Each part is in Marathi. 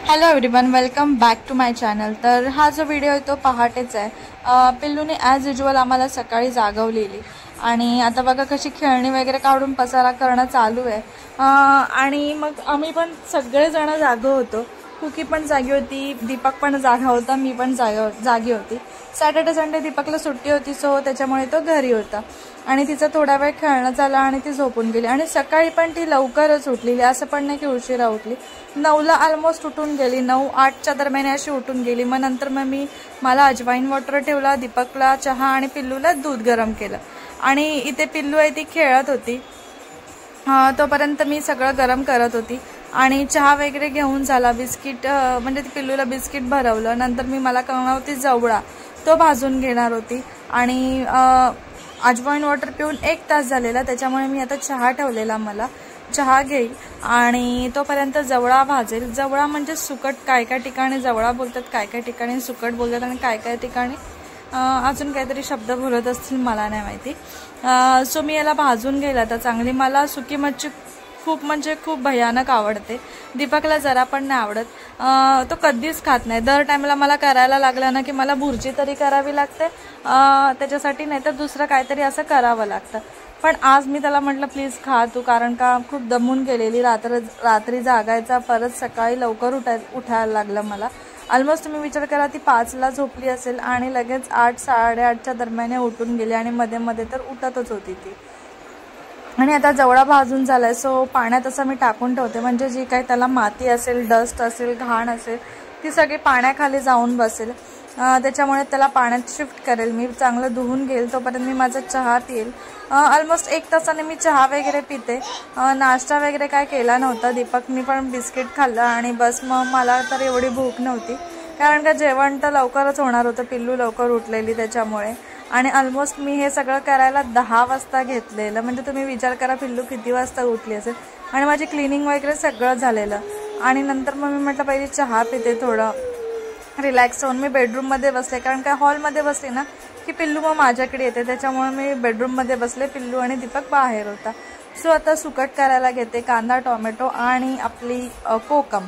Hello everyone, welcome back to my channel. तर हा जो व्हिडिओ आहे तो पहाटेच आहे। पिल्लूने ॲज युजल आम्हाला सकाळी जागवलेली आणि आता बघा कशी खेळणी वगैरे काढून पसारा करणं चालू आहे। आणि मग आम्ही पण सगळेजण जागे होतो। कुकी पण जागी होती, दीपक पण जागा होता, मी पण जागी होती। सॅटर्डे संडे दीपकला सुट्टी होती, सो त्याच्यामुळे तो घरी होता आणि तिचा थोडा वेळ खेळणं झालं आणि ती झोपून गेली। आणि सकाळी पण ती लवकरच उठलेली, असं पण नाही की उशिरा उठली। 9ला ऑलमोस्ट उठून गेली, 9-8च्या दरम्यान अशी उठून गेली। मग नंतर मला अजवाईन वॉटर ठेवला, दीपकला चहा आणि पिल्लूला दूध गरम केलं आणि इथे पिल्लू आहे ती खेळत होती। तोपर्यंत मी सगळं गरम करत होती आणि चहा वगैरे घेऊन झाला। बिस्किट म्हणजे पिल्लूला बिस्किट भरवलं। नंतर मला कळणार होती जवळा तो भाजून घेणार होती आणि अजवाईन वॉटर पिऊन 1 तास झालेला, त्याच्यामुळे मी आता चहा ठेवलेला। मला चहा घेईल आणि तोपर्यंत जवळा भाजेल। जवळा म्हणजे सुकट, काय काय ठिकाणी जवळा बोलतात, काय काय ठिकाणी सुकट बोलतात आणि काय काय ठिकाणी अजून काहीतरी शब्द बोलत असतील, मला नाही माहिती। सो मी याला भाजून घेईल आता चांगली। मला सुकी मच्छी खूप भयानक आवडते। दीपकला जरा पण नाही आवडत, तो कधीच खात नाही। दर टाइमला मला करायला लागलं ना की मला भुर्जी तरी करावी लागते त्याच्यासाठी, नाही तर दुसरं काहीतरी असं करावं लागतं। पण आज मी त्याला म्हटलं प्लीज खा तू, कारण का खूप दमून गेलेली, रात्री जागायचा, परत सकाळी लवकर उठायला लागलं मला। ऑलमोस्ट तुम्ही विचार करा ती 5ला झोपली असेल आणि लगेच 8-8:30च्या दरम्यान उठून गेली आणि मध्ये मध्ये तर उठतच होती ती। आणि आता जवळा भाजून झालाय, सो पाण्यात असं मी टाकून ठेवते, म्हणजे जी काही त्याला माती असेल, डस्ट असेल, घाण असेल, ती सगळी पाण्याखाली जाऊन बसेल। त्याच्यामुळे त्याला पाण्यात शिफ्ट करेल मी, चांगलं धुवून घेईल। तोपर्यंत मी माझा चहा पिईल। ऑलमोस्ट 1 तासाने मी चहा वगैरे पिते। नाश्ता वगैरे काय केला नव्हता, दीपकनी पण बिस्किट खाल्लं आणि बस। मग मला तर एवढी भूक नव्हती, कारण का जेवण तर लवकरच होणार होतं, पिल्लू लवकर उठलेली त्याच्यामुळे। आणि ऑलमोस्ट मी हे सगळं करायला 10 वाजता घेतलेलं, म्हणजे तुम्ही विचार करा पिल्लू किती वाजता उठली असेल। आणि माझी क्लिनिंग वगैरे सगळं झालेलं आणि नंतर मग मी म्हटलं पहिले चहा पिते, थोडं रिलॅक्स होऊन मी बेडरूममध्ये बसले, कारण काय हॉलमध्ये बसले ना की पिल्लू मग माझ्याकडे येते, त्याच्यामुळे मी बेडरूममध्ये बसले, पिल्लू आणि दीपक बाहेर होता। सो आता सुकट करायला घेते, कांदा, टोमॅटो आणि आपली कोकम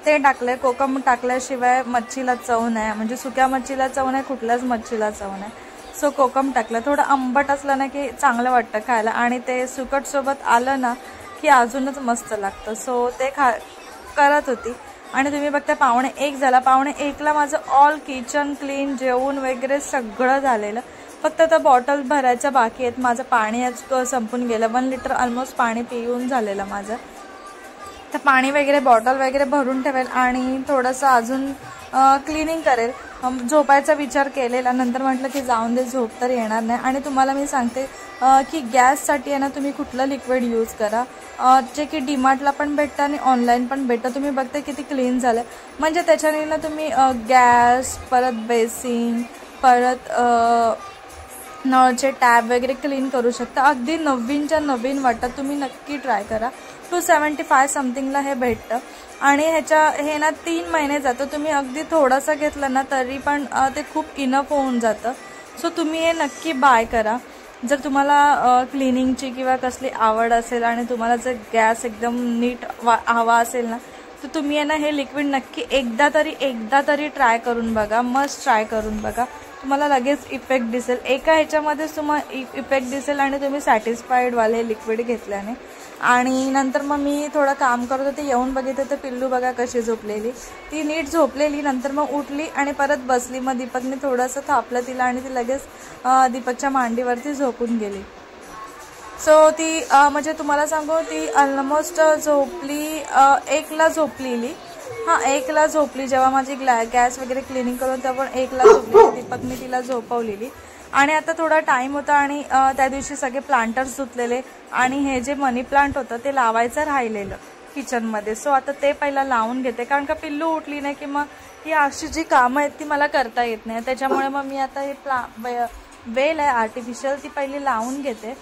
ते टाकले। कोकम टाकल्याशिवाय मच्छीला चव नाही, म्हणजे सुक्या मच्छीला चव नाही, कुठल्याच मच्छीला चव नाही। सो कोकम टाकलं, थोडं आंबट असलं ना की चांगलं वाटतं खायला आणि ते सुकटसोबत आलं ना की अजूनच मस्त लागतं। सो ते करत होती आणि तुम्ही बघता 1:45 झाला। 1:45ला माझं ऑल किचन क्लीन, जेवण वगैरे सगळं झालेलं, फक्त आता बॉटल भरायच्या बाकी आहेत। माझं पाणी आज संपून गेलं, 1 लिटर ऑलमोस्ट पाणी पिऊन झालेलं माझं। तर पाणी वगैरे बॉटल वगैरे भरून ठेवेल आणि थोडंसं अजून क्लिनिंग करेल। झोपायचा विचार केलेला, नंतर म्हटलं की जाऊन दे, झोप तर येणार नाही। आणि तुम्हाला मी सांगते की गॅससाठी आहे ना तुम्ही कुठलं लिक्विड यूज करा, जे की डीमार्टला पण भेटतं आणि ऑनलाईन पण भेटतं। तुम्ही बघते किती क्लीन झालं, म्हणजे त्याच्याने ना तुम्ही गॅस, परत बेसिन, परत नळचे टॅब वगैरे क्लीन करू शकता। अगदी नवीनच्या नवीन वाटतं, तुम्ही नक्की ट्राय करा। 275 समथिंगला हे भेटतं आणि हे ना 3 महिने जातं। तुम्ही अगदी थोडंसं घेतलं ना तरी पण ते खूप इनफ होऊन जातं। सो तुम्ही हे नक्की बाय करा जर तुम्हाला क्लिनिंगची किंवा कसली आवड असेल आणि तुम्हाला जर गॅस एकदम नीट हवा असेल ना, तर तुम्ही ना हे लिक्विड नक्की एकदा तरी ट्राय करून बघा, मस्ट ट्राय करून बघा, तुम्हाला लगेच इफेक्ट दिसेल। एका ह्याच्यामध्येच तुम्हाला इफेक्ट दिसेल आणि तुम्ही सॅटिस्फाईड वाले लिक्विड घेतल्याने। आणि नंतर मग मी थोडं काम करत होते, येऊन बघितलं तर पिल्लू बघा कशी झोपलेली, ती नीट झोपलेली। नंतर मग उठली आणि परत बसली, मग दीपकने थोडंसं थापलं तिला आणि ती लगेच दीपकच्या मांडीवरती झोपून गेली। सो ती म्हणजे तुम्हाला सांगू ती ऑलमोस्ट झोपली 1ला झोपलेली। 1ला झोपली, जेव्हा माझी गॅस वगैरे क्लिनिंग करून तेव्हा 1ला झोपली, दीपकने तिला झोपवलेली। आणि आता थोडा टाइम होता आणि त्या दिवशी सगळे प्लांटर्स धुतलेले आणि हे जे मनी प्लांट होतं ते लावायचं राहिलेलं किचनमध्ये। सो आता ते पहिला लावून घेते, कारण का पिल्लू उठली नाही की मग ही अशी जी कामं आहेत ती मला करता येत नाही, त्याच्यामुळे मग मी आता हे वेल आहे आर्टिफिशियल ती पहिली लावून घेते।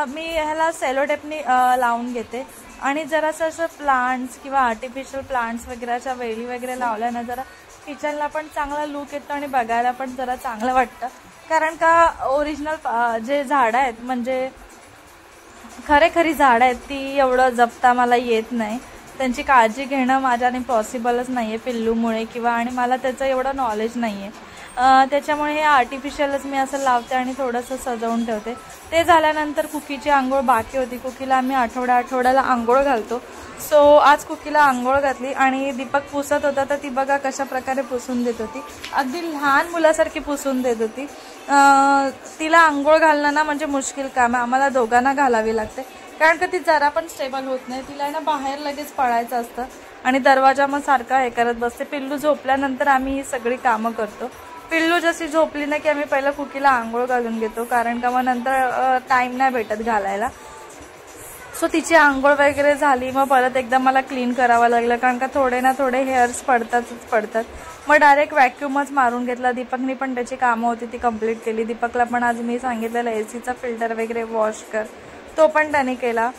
मी ह्याला सेलोटेपनी लावून घेते आणि जरासं असं प्लांट्स किंवा आर्टिफिशियल प्लांट्स वगैरेच्या वेली वगैरे लावल्या ना जरा किचनला पण चांगला लुक येतो आणि बघायला पण जरा चांगलं वाटतं। कारण का ओरिजिनल जे झाडं आहेत, म्हणजे खरी झाडं आहेत, ती एवढं जपता मला येत नाही। त्यांची काळजी घेणं माझ्याने पॉसिबलच नाही आहे पिल्लूमुळे किंवा आणि मला त्याचं एवढं नॉलेज नाही आहे. त्याच्यामुळे हे आर्टिफिशियलच मी असं लावते आणि थोडंसं सजवून ठेवते. ते झाल्यानंतर कुकीची आंघोळ बाकी होती. कुकीला आम्ही आठवड्याला आंघोळ घालतो. सो आज कुकीला आंघोळ घातली आणि दीपक पुसत होता तर ती बघा कशा प्रकारे पुसून देत होती. अगदी लहान मुलासारखी पुसून देत होती. तिला आंघोळ घालणं ना म्हणजे मुश्किल काम आहे. आम्हाला दोघांना घालावी लागते कारण का ती जरा पण स्टेबल होत नाही. तिला ना बाहेर लगेच पळायचं असतं आणि दरवाजा मग सारखा हे करत बसते. पिल्लू झोपल्यानंतर आम्ही ही सगळी कामं करतो. पिल्लू जशी झोपली ना की आम्ही पहिलं कुकीला आंघोळ घालून घेतो कारण का मग नंतर टाईम नाही भेटत घालायला. सो तिची आंघोळ वगैरे झाली. मग परत एकदा मला क्लीन करावं लागलं कारण का थोडे ना थोडे हेअर्स पडतात. मग डायरेक्ट व्हॅक्यूमच मारून घेतला. दीपकनी पण त्याची कामं होती ती कंप्लीट केली. दीपकला पण आज मी सांगितलेलं एसीचा फिल्टर वगैरे वॉश कर, तो पण त्याने केला.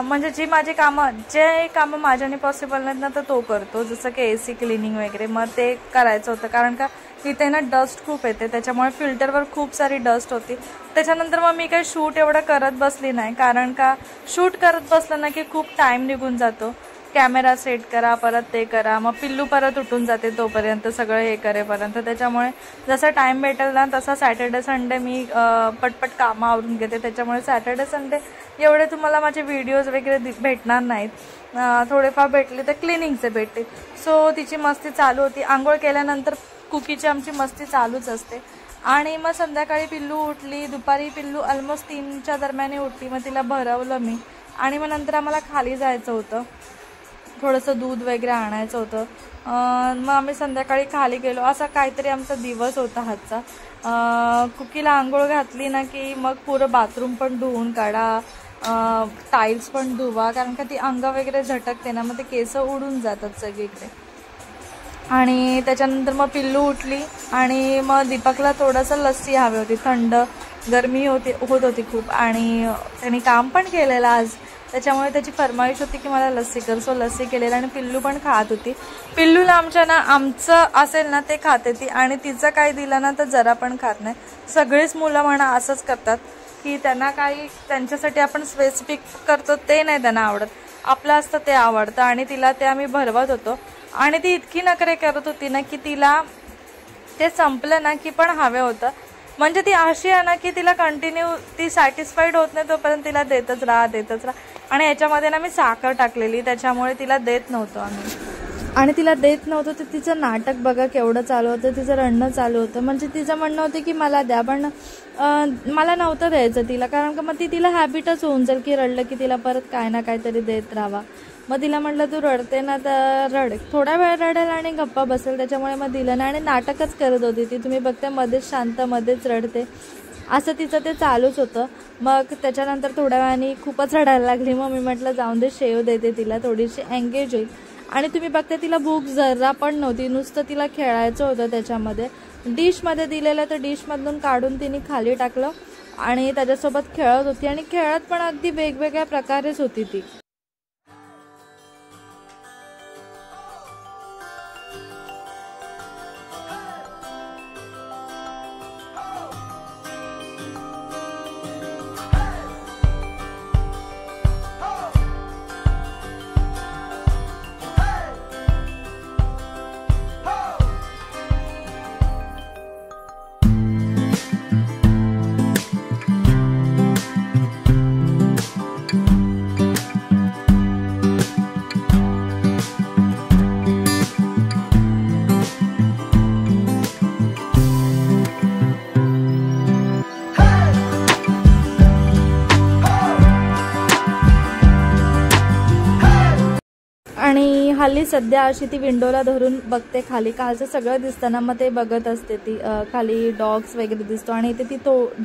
म्हणजे जे कामं माझ्याने पॉसिबल नाहीत ना तर तो करतो. जसं की एसी क्लिनिंग वगैरे मग ते करायचं होतं कारण का तिथे ना डस्ट खूप येते त्याच्यामुळे फिल्टरवर खूप सारी डस्ट होती. त्याच्यानंतर मग मी काही शूट एवढं करत बसली नाही कारण का शूट करत बसलं ना की खूप टाईम निघून जातो. कॅमेरा सेट करा, परत ते करा, मग पिल्लू परत उठून जाते तोपर्यंत सगळं हे करेपर्यंत. त्याच्यामुळे जसा टाईम भेटेल ना तसा सॅटर्डे संडे मी पटपट कामं आवरून घेते. त्याच्यामुळे सॅटर्डे संडे एवढे तुम्हाला माझे व्हिडिओज वगैरे भेटणार नाहीत. थोडेफार भेटले तर क्लिनिंगचे भेटते. सो तिची मस्ती चालू होती. आंघोळ केल्यानंतर कुकीची आमची मस्ती चालूच असते. आणि मग संध्याकाळी पिल्लू उठली. दुपारी पिल्लू ऑलमोस्ट 3च्या दरम्यान उठली. मग तिला भरवलं मी आणि मग नंतर आम्हाला खाली जायचं होतं. थोडंसं दूध वगैरे आणायचं होतं. मग आम्ही संध्याकाळी खाली गेलो. असा काहीतरी आमचा दिवस होता हातचा. कुकीला आंघोळ घातली ना की मग पुरं बाथरूम पण धुवून काढा, टाईल्स पण धुवा कारण का ती अंग वगैरे झटकते ना मग ते केस उडून जातात सगळीकडे. आणि त्याच्यानंतर मग पिल्लू उठली आणि मग दीपकला थोडंसं लस्सी हवी होती. थंड गरमी होत होती खूप आणि त्याने काम पण केलेलं आज. त्याच्यामुळे त्याची फरमाईश होती की मला लस्सी कर. सो लस्सी केलेलं आणि पिल्लू पण खात होती. पिल्लूला आमचं असेल ना ते खाते ती आणि तिचं काही दिलं ना तर जरा पण खात नाही. सगळीच मुलं म्हणा असंच करतात की त्यांना काही त्यांच्यासाठी आपण स्पेसिफिक करतो ते नाही त्यांना आवडत. आपलं असतं ते आवडतं आणि तिला ते आम्ही भरवत होतो. आणि ती इतकी नखरे करत होती ना की तिला ते संपलं ना की पण हवं होतं. म्हणजे ती अशी आहे ना की तिला कंटिन्यू ती सॅटिस्फाईड होत नाही तोपर्यंत तिला देतच राहा. आणि याच्यामध्ये ना मी साखर टाकलेली त्याच्यामुळे तिला देत नव्हतो आम्ही. आणि तिला देत नव्हतं तर तिचं नाटक बघा केवढं चालू होतं. तिचं रडणं चालू होतं. म्हणजे तिचं म्हणणं होतं की मला द्या पण मला नव्हतं द्यायचं तिला कारण का मग तिला हॅबिटच होऊन जाईल की रडलं की तिला परत काय ना काहीतरी देत राहावा. मग तिला म्हटलं तू रडते ना तर रड. थोडा वेळ रडेल आणि गप्पा बसेल. त्याच्यामुळे मग दिलं नाही आणि नाटकच करत होती ती. तुम्ही बघते मध्येच शांत मध्येच रडते असं तिचं ते चालूच होतं. मग त्याच्यानंतर थोड्या वेळाने खूपच रडायला लागली. मग मी म्हटलं जाऊन दे शेव देते तिला थोडीशी एंगेज होईल. आणि तुम्ही बघते तिला भूक जरा पण नव्हती. नुसतं तिला खेळायचं होतं त्याच्यामध्ये. डिशमध्ये दिलेलं तर डिशमधून काढून तिने खाली टाकलं आणि त्याच्यासोबत खेळत होती आणि खेळत पण अगदी वेगवेगळ्या प्रकारेच होती ती. आणि हल्ली सध्या अशी ती विंडोला धरून बघते खाली. कालचं सगळं दिसतं ना मग ते बघत असते ती. खाली डॉग्स वगैरे दिसतो आणि इथे ती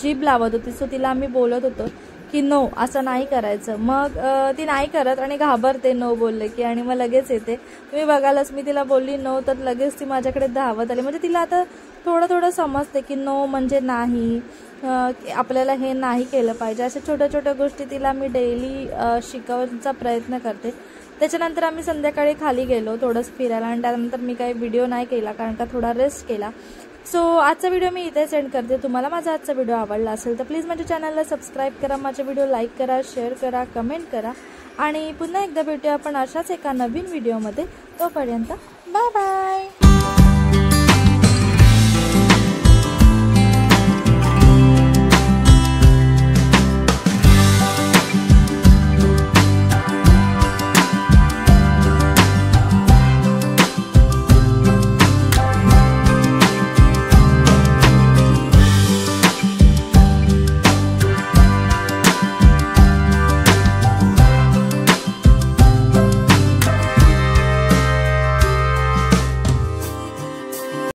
जीभ लावत होती. सो तिला आम्ही बोलत होतो की नो असं नाही करायचं. मग ती नाही करत आणि घाबरते नो बोलले की आणि मग लगेच येते. तुम्ही बघालच मी तिला बोलली नो तर लगेच ती माझ्याकडे धावत आली. म्हणजे तिला आता थोडं समजते की नो म्हणजे नाही, आपल्याला हे नाही केलं पाहिजे. अशा छोट्या छोट्या गोष्टी तिला मी डेली शिकवण्याचा प्रयत्न करते. त्याच्यानंतर आम्ही संध्याकाळी खाली गेलो थोडंसं फिरायला आणि त्यानंतर मी काही व्हिडिओ नाही केला कारण का थोडा रेस्ट केला. सो आजचा व्हिडिओ मी इथे सेंड करते. तुम्हाला माझा आजचा व्हिडिओ आवडला असेल तर प्लीज माझ्या चॅनलला सबस्क्राईब करा, माझा व्हिडिओ लाईक करा, शेअर करा, कमेंट करा आणि पुन्हा एकदा भेटूया आपण अशाच एका नवीन व्हिडिओमध्ये. तोपर्यंत बाय बाय.